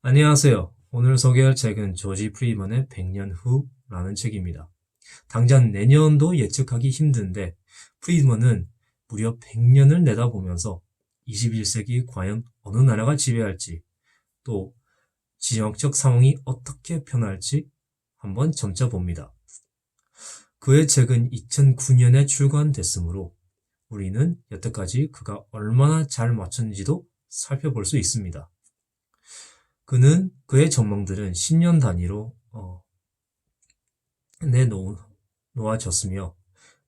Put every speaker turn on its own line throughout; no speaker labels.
안녕하세요. 오늘 소개할 책은 조지 프리먼의 100년 후라는 책입니다. 당장 내년도 예측하기 힘든데 프리먼은 무려 100년을 내다보면서 21세기 과연 어느 나라가 지배할지 또 지정학적 상황이 어떻게 변할지 한번 점쳐 봅니다. 그의 책은 2009년에 출간됐으므로 우리는 여태까지 그가 얼마나 잘 맞췄는지도 살펴볼 수 있습니다. 그의 전망들은 10년 단위로 내놓아졌으며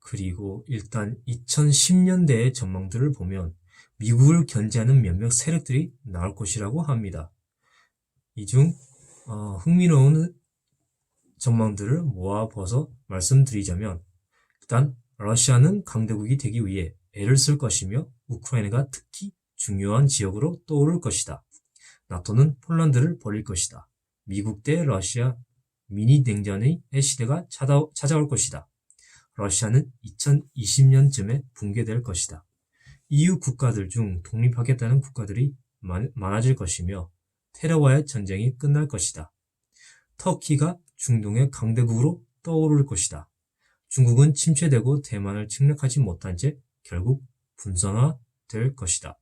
그리고 일단 2010년대의 전망들을 보면 미국을 견제하는 몇몇 세력들이 나올 것이라고 합니다. 이 중 흥미로운 전망들을 모아봐서 말씀드리자면 일단 러시아는 강대국이 되기 위해 애를 쓸 것이며 우크라이나가 특히 중요한 지역으로 떠오를 것이다. 나토는 폴란드를 버릴 것이다. 미국 대 러시아 미니 냉전의 시대가 찾아올 것이다. 러시아는 2020년쯤에 붕괴될 것이다. EU 국가들 중 독립하겠다는 국가들이 많아질 것이며 테러와의 전쟁이 끝날 것이다. 터키가 중동의 강대국으로 떠오를 것이다. 중국은 침체되고 대만을 침략하지 못한 채 결국 분산화될 것이다.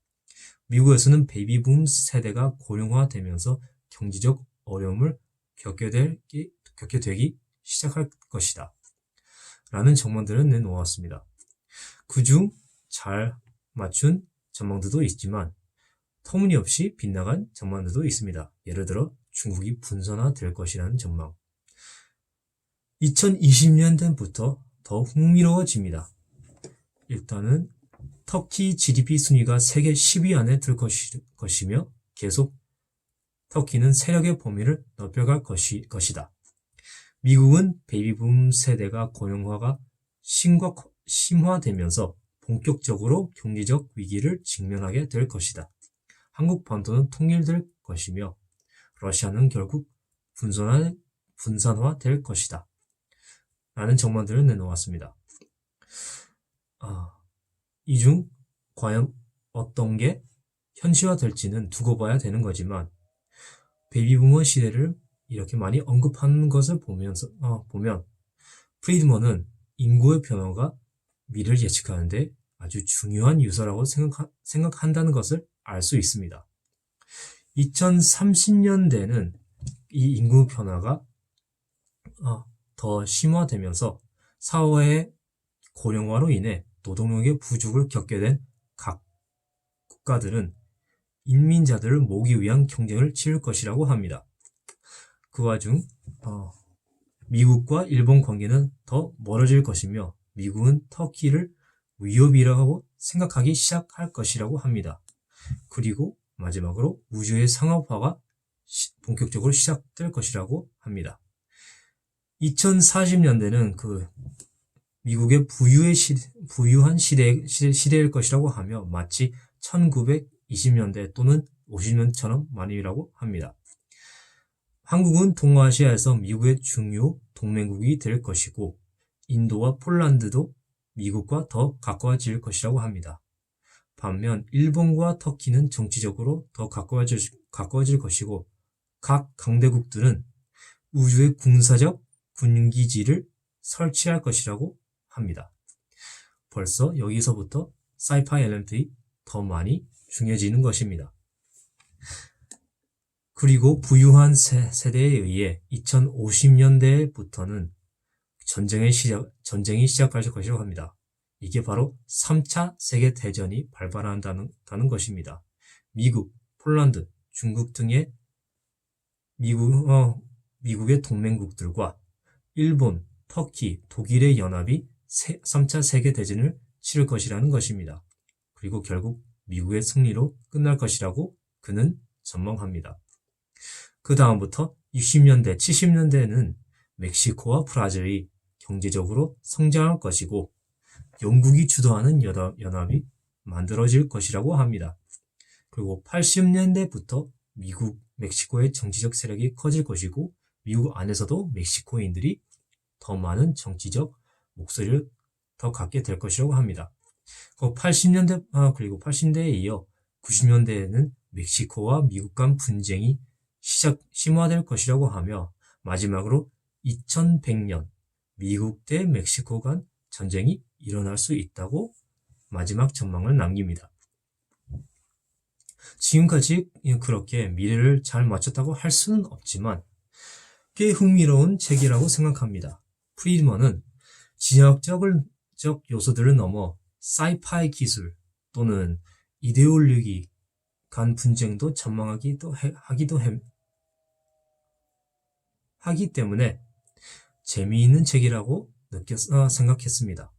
미국에서는 베이비붐 세대가 고령화되면서 경제적 어려움을 겪게 되기 시작할 것이다. 라는 전망들을 내놓았습니다. 그중 잘 맞춘 전망들도 있지만 터무니없이 빗나간 전망들도 있습니다. 예를 들어 중국이 분산화될 것이라는 전망. 2020년대부터 더 흥미로워집니다. 일단은 터키 GDP 순위가 세계 10위 안에 들 것이며 계속 터키는 세력의 범위를 넓혀갈 것이다. 미국은 베이비붐 세대가 고령화가 심화되면서 본격적으로 경제적 위기를 직면하게 될 것이다. 한국 반도는 통일될 것이며 러시아는 결국 분산화될 것이다. 라는 전망들을 내놓았습니다. 이 중 과연 어떤 게 현실화될지는 두고 봐야 되는 거지만 베이비부머 시대를 이렇게 많이 언급하는 것을 보면 프리드먼은 인구의 변화가 미래를 예측하는데 아주 중요한 요소라고 생각한다는 것을 알 수 있습니다. 2030년대는 이 인구 변화가 더 심화되면서 사회의 고령화로 인해 노동력의 부족을 겪게 된 각 국가들은 인민자들을 모으기 위한 경쟁을 치를 것이라고 합니다. 그 와중 미국과 일본 관계는 더 멀어질 것이며 미국은 터키를 위협이라고 생각하기 시작할 것이라고 합니다. 그리고 마지막으로 우주의 상업화가 본격적으로 시작될 것이라고 합니다. 2040년대는 미국의 부유한 시대일 것이라고 하며 마치 1920년대 또는 50년처럼 말이라고 합니다. 한국은 동아시아에서 미국의 중요 동맹국이 될 것이고 인도와 폴란드도 미국과 더 가까워질 것이라고 합니다. 반면 일본과 터키는 정치적으로 더 가까워질 것이고 각 강대국들은 우주의 군사적 군기지를 설치할 것이라고 합니다. 벌써 여기서부터 사이파이 엘리멘트가 더 많이 중요해지는 것입니다. 그리고 부유한 세대에 의해 2050년대부터는 전쟁이 시작할 것이라고 합니다. 이게 바로 3차 세계대전이 발발한다는 것입니다. 미국, 폴란드, 중국 등의 미국의 동맹국들과 일본, 터키, 독일의 연합이 3차 세계대전을 치를 것이라는 것입니다. 그리고 결국 미국의 승리로 끝날 것이라고 그는 전망합니다. 그 다음부터 60년대, 70년대에는 멕시코와 브라질이 경제적으로 성장할 것이고 영국이 주도하는 연합이 만들어질 것이라고 합니다. 그리고 80년대부터 미국, 멕시코의 정치적 세력이 커질 것이고 미국 안에서도 멕시코인들이 더 많은 정치적 목소리를 더 갖게 될 것이라고 합니다. 그리고 80년대에 이어 90년대에는 멕시코와 미국 간 분쟁이 심화될 것이라고 하며 마지막으로 2100년 미국 대 멕시코 간 전쟁이 일어날 수 있다고 마지막 전망을 남깁니다. 지금까지 그렇게 미래를 잘 맞췄다고 할 수는 없지만 꽤 흥미로운 책이라고 생각합니다. 프리드먼은 진화적 요소들을 넘어 사이파이 기술 또는 이데올로기 간 분쟁도 하기 때문에 재미있는 책이라고 생각했습니다.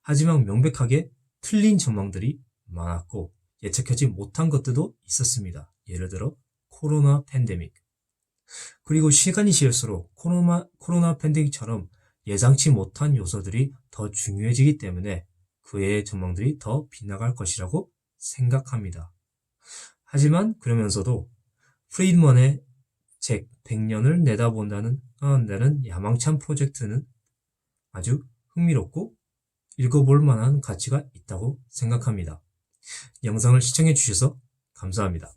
하지만 명백하게 틀린 전망들이 많았고 예측하지 못한 것들도 있었습니다. 예를 들어 코로나 팬데믹. 그리고 시간이 지날수록 코로나 팬데믹처럼 예상치 못한 요소들이 더 중요해지기 때문에 그의 전망들이 더 빗나갈 것이라고 생각합니다. 하지만 그러면서도 프리드먼의 책 100년을 내다본다는 야망찬 프로젝트는 아주 흥미롭고 읽어볼 만한 가치가 있다고 생각합니다. 영상을 시청해 주셔서 감사합니다.